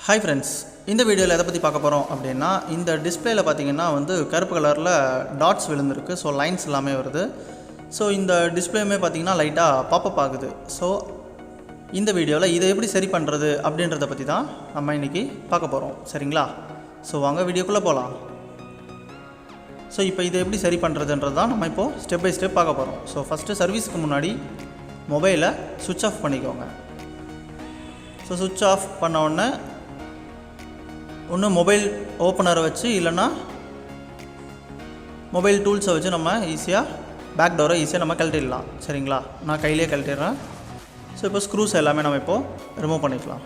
Hi friends, இந்த வீடியோவில் எதை பற்றி பார்க்க போகிறோம் அப்படின்னா, இந்த டிஸ்பிளேயில் பார்த்தீங்கன்னா கருப்பு கலரில் டாட்ஸ் விழுந்திருக்கு. ஸோ லைன்ஸ் எல்லாமே வருது. ஸோ இந்த டிஸ்பிளேயுமே பார்த்தீங்கன்னா லைட்டாக பாப்பப் ஆகுது. ஸோ இந்த வீடியோவில் இதை எப்படி சரி பண்ணுறது அப்படின்றத பற்றி தான் நம்ம இன்றைக்கி பார்க்க போகிறோம். சரிங்களா? ஸோ வாங்க வீடியோக்குள்ளே போகலாம். ஸோ இப்போ இதை எப்படி சரி பண்ணுறதுன்றது தான் நம்ம இப்போது ஸ்டெப் பை ஸ்டெப் பார்க்க போகிறோம். ஸோ ஃபஸ்ட்டு சர்வீஸ்க்கு முன்னாடி மொபைலை சுவிட்ச் ஆஃப் பண்ணிக்கோங்க. ஸோ சுவிட்ச் ஆஃப் பண்ண உடனே ஒன்று மொபைல் ஓப்பனரை வச்சு இல்லைன்னா மொபைல் டூல்ஸை வச்சு நம்ம ஈஸியாக பேக் டோரை ஈஸியாக நம்ம கழட்டிடலாம். சரிங்களா? நான் கையிலே கழட்டிடுறேன். ஸோ இப்போ ஸ்க்ரூஸ் எல்லாமே நம்ம இப்போது ரிமூவ் பண்ணிக்கலாம்.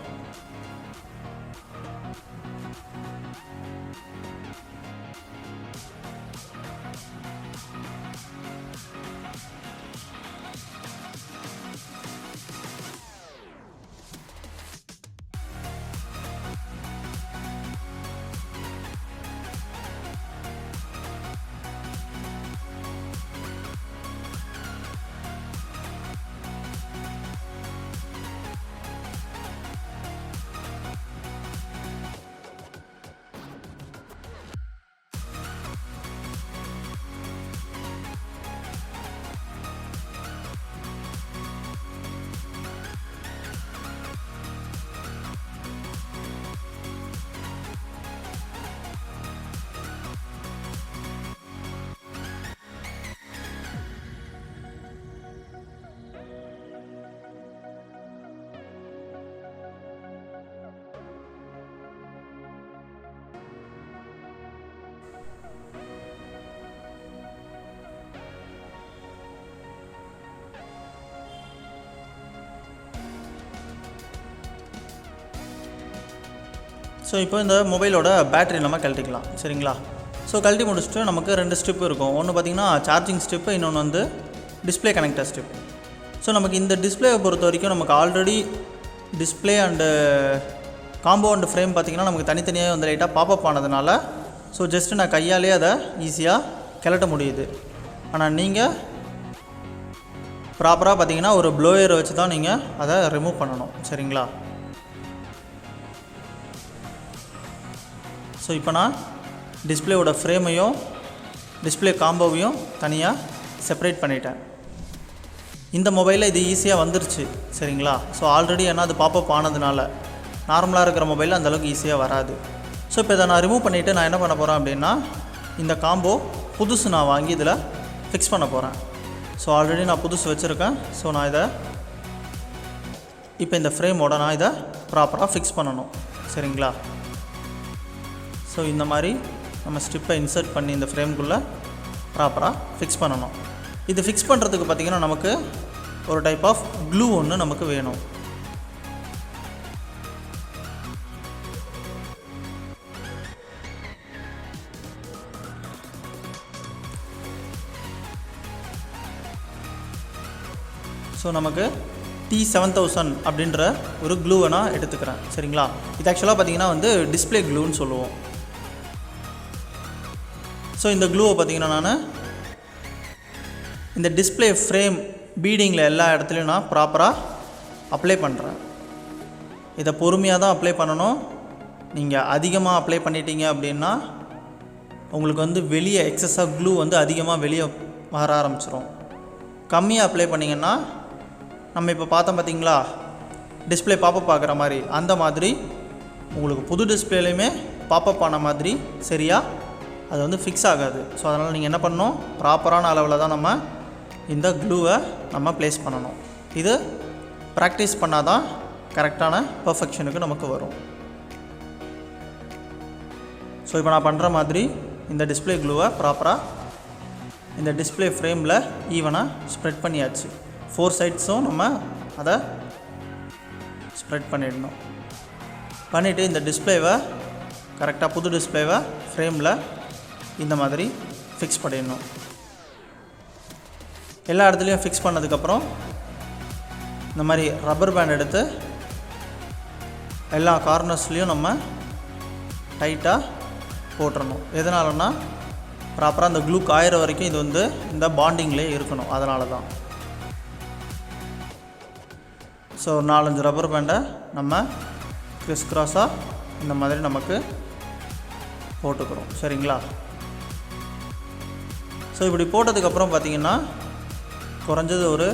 ஸோ இப்போ இந்த மொபைலோட பேட்டரி நம்ம கழட்டிக்கலாம். சரிங்களா? ஸோ கழட்டி முடிச்சுட்டு நமக்கு 2 ஸ்டெப்பு இருக்கும். ஒன்று பார்த்திங்கன்னா சார்ஜிங் ஸ்டெப்பு, இன்னொன்று டிஸ்பிளே கனெக்டர் ஸ்டெப். ஸோ நமக்கு இந்த டிஸ்பிளேவை பொறுத்த வரைக்கும் நமக்கு already display and combo and frame பார்த்திங்கன்னா நமக்கு தனித்தனியாக லைட்டாக பாப்பப் ஆனதுனால ஸோ ஜஸ்ட்டு நான் கையாலே அதை ஈஸியாக கிளட்ட முடியுது. ஆனால் நீங்கள் ப்ராப்பராக பார்த்திங்கன்னா ஒரு ப்ளோயரை வச்சு தான் நீங்கள் அதை ரிமூவ் பண்ணணும். சரிங்களா? ஸோ இப்போ நான் டிஸ்பிளேவோட ஃப்ரேமையும் டிஸ்பிளே காம்போவையும் தனியாக செப்பரேட் பண்ணிட்டேன். இந்த மொபைலில் இது ஈஸியாக வந்துருச்சு. சரிங்களா? ஸோ ஆல்ரெடி ஏன்னா அது பாப்பப் ஆனதுனால நார்மலாக இருக்கிற மொபைலில் அந்தளவுக்கு ஈஸியாக வராது. ஸோ இப்போ இதை நான் ரிமூவ் பண்ணிவிட்டு நான் என்ன பண்ண போகிறேன் அப்படின்னா, இந்த காம்போ புதுசு நான் வாங்கி இதில் ஃபிக்ஸ் பண்ண போகிறேன். ஸோ ஆல்ரெடி நான் புதுசு வச்சுருக்கேன். ஸோ நான் இதை இப்போ இந்த ஃப்ரேமோட நான் இதை ப்ராப்பராக ஃபிக்ஸ் பண்ணணும். சரிங்களா? ஸோ இந்த மாதிரி நம்ம ஸ்ட்ரிப்பை இன்சர்ட் பண்ணி இந்த ஃப்ரேம்குள்ளே ப்ராப்பராக ஃபிக்ஸ் பண்ணணும். இது ஃபிக்ஸ் பண்ணுறதுக்கு பார்த்திங்கன்னா நமக்கு ஒரு டைப் ஆஃப் க்ளூ ஒன்று நமக்கு வேணும். ஸோ நமக்கு T7000 அப்படின்ற ஒரு க்ளூவை நான் எடுத்துக்கிறேன். சரிங்களா? இது ஆக்சுவலாக பார்த்திங்கன்னா டிஸ்பிளே க்ளூன்னு சொல்லுவோம். ஸோ இந்த க்ளூவை பார்த்திங்கன்னா நான் இந்த டிஸ்பிளே ஃப்ரேம் பீடிங்கில் எல்லா இடத்துலையும் நான் ப்ராப்பராக அப்ளை பண்ணுறேன். இதை பொறுமையாக தான் அப்ளை பண்ணணும். நீங்கள் அதிகமாக அப்ளை பண்ணிட்டீங்க அப்படின்னா உங்களுக்கு வெளியே எக்ஸஸாக க்ளூ அதிகமாக வெளியே வர ஆரம்பிச்சிடும். கம்மியாக அப்ளை பண்ணிங்கன்னா நம்ம இப்போ பார்த்தோம் பார்த்திங்களா, டிஸ்பிளே பாப்பப் ஆகிற மாதிரி அந்த மாதிரி உங்களுக்கு புது டிஸ்பிளேலையுமே பாப்பப் ஆன மாதிரி சரியாக அது ஃபிக்ஸ் ஆகாது. ஸோ அதனால் நீங்கள் என்ன பண்ணணும், ப்ராப்பரான அளவில் தான் நம்ம இந்த க்ளூவை நம்ம ப்ளேஸ் பண்ணணும். இது ப்ராக்டிஸ் பண்ணால் தான் கரெக்டான பர்ஃபெக்ஷனுக்கு நமக்கு வரும். ஸோ இப்போ நான் பண்ணுற மாதிரி இந்த டிஸ்பிளே க்ளூவை ப்ராப்பராக இந்த டிஸ்பிளே ஃப்ரேமில் ஈவனாக ஸ்ப்ரெட் பண்ணியாச்சு. 4 சைட்ஸும் நம்ம அதை ஸ்ப்ரெட் பண்ணிடணும். பண்ணிவிட்டு இந்த டிஸ்பிளேவை கரெக்டாக புது டிஸ்பிளேவை ஃப்ரேமில் இந்த மாதிரி ஃபிக்ஸ் பண்ணிடணும். எல்லா இடத்துலையும் ஃபிக்ஸ் பண்ணதுக்கப்புறம் இந்த மாதிரி ரப்பர் பேண்ட் எடுத்து எல்லா கார்னர்ஸ்லேயும் நம்ம டைட்டாக போட்டுறணும். எதனாலன்னா ப்ராப்பராக அந்த க்ளூ காயிற வரைக்கும் இது இந்த பாண்டிங்லேயே இருக்கணும். அதனால தான் ஸோ 4-5 ரப்பர் பேண்டை நம்ம கிறிஸ் கிராஸாக இந்த மாதிரி நமக்கு போட்டுக்கிறோம். சரிங்களா? ஸோ இப்படி போட்டதுக்கப்புறம் பார்த்திங்கன்னா குறைஞ்சது ஒரு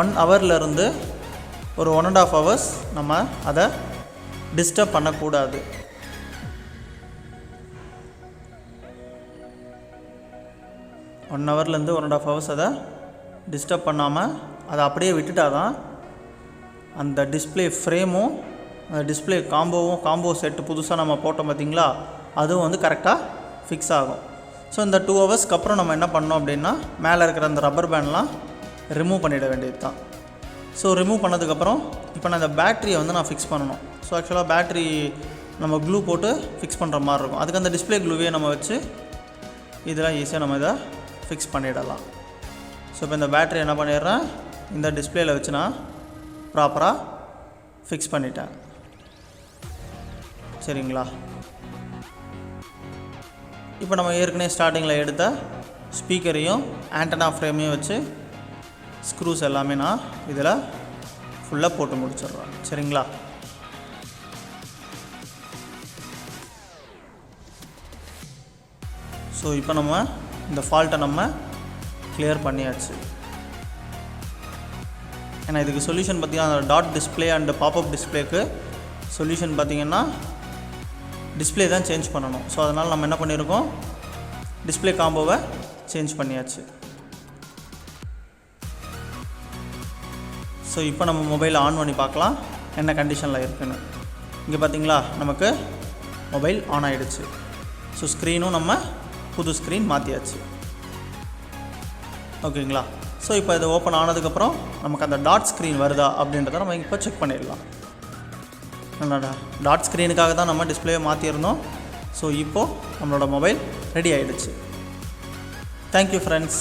1 ஹவர்லேருந்து ஒரு 1.5 ஹவர்ஸ் நம்ம அதை டிஸ்டர்ப் பண்ணக்கூடாது. ஒன் ஹவர்லேருந்து 1.5 ஹவர்ஸ் அதை டிஸ்டர்ப் பண்ணாமல் அதை அப்படியே விட்டுட்டால் தான் அந்த டிஸ்பிளே ஃப்ரேமும் அந்த டிஸ்பிளே காம்போ செட்டு புதுசாக நம்ம போட்டோம் பார்த்திங்களா, அதுவும் வந்து கரெக்டாக ஃபிக்ஸ் ஆகும். ஸோ இந்த 2 ஹவர்ஸ்க்கு அப்புறம் நம்ம என்ன பண்ணோம் அப்படின்னா மேலே இருக்கிற அந்த ரப்பர் பேண்ட்லாம் ரிமூவ் பண்ணிட வேண்டியது தான். ஸோ ரிமூவ் பண்ணதுக்கப்புறம் இப்போ நான் இந்த பேட்டரியை வந்து நான் ஃபிக்ஸ் பண்ணணும். ஸோ ஆக்சுவலாக பேட்ரி நம்ம க்ளூ போட்டு ஃபிக்ஸ் பண்ணுற மாதிரி இருக்கும். அதுக்கு அந்த டிஸ்பிளே க்ளூவே நம்ம வச்சு இதெல்லாம் ஈஸியாக நம்ம இதை ஃபிக்ஸ் பண்ணிடலாம். ஸோ இப்போ இந்த பேட்டரி என்ன பண்ணிடுறேன், இந்த டிஸ்பிளேயில் வச்சு நான் ப்ராப்பராக ஃபிக்ஸ் பண்ணிட்டேன். சரிங்களா? இப்போ நம்ம ஏற்கனவே ஸ்டார்டிங்கில் எடுத்த ஸ்பீக்கரையும் ஆண்டனா ஃப்ரேமையும் வச்சு ஸ்க்ரூஸ் எல்லாமே நான் இதில் ஃபுல்லாக போட்டு முடிச்சிடுறேன். சரிங்களா? ஸோ இப்போ நம்ம இந்த ஃபால்ட்டை நம்ம கிளியர் பண்ணியாச்சு. ஏன்னா இதுக்கு சொல்யூஷன் பார்த்திங்கன்னா அந்த டாட் டிஸ்பிளே அண்ட் பாப்அப் டிஸ்பிளேக்கு சொல்யூஷன் பார்த்திங்கன்னா டிஸ்பிளே தான் சேஞ்ச் பண்ணணும். ஸோ அதனால் நம்ம என்ன பண்ணியிருக்கோம், டிஸ்பிளே காம்போவை சேஞ்ச் பண்ணியாச்சு. ஸோ இப்போ நம்ம மொபைலை ஆன் பண்ணி பார்க்கலாம் என்ன கண்டிஷனில் இருக்குன்னு. இங்கே பார்த்திங்களா நமக்கு மொபைல் ஆன் ஆகிடுச்சு. ஸோ ஸ்க்ரீனும் நம்ம புது ஸ்க்ரீன் மாற்றியாச்சு. ஓகேங்களா? ஸோ இப்போ இது ஓப்பன் ஆனதுக்கப்புறம் நமக்கு அந்த டாட் ஸ்க்ரீன் வருதா அப்படின்றத நம்ம இப்போ செக் பண்ணிடலாம். டாட் ஸ்க்ரீனுக்காக தான் நம்ம டிஸ்பிளேயை மாற்றியிருந்தோம். ஸோ இப்போது நம்மளோட மொபைல் ரெடி ஆகிடுச்சு. Thank you friends.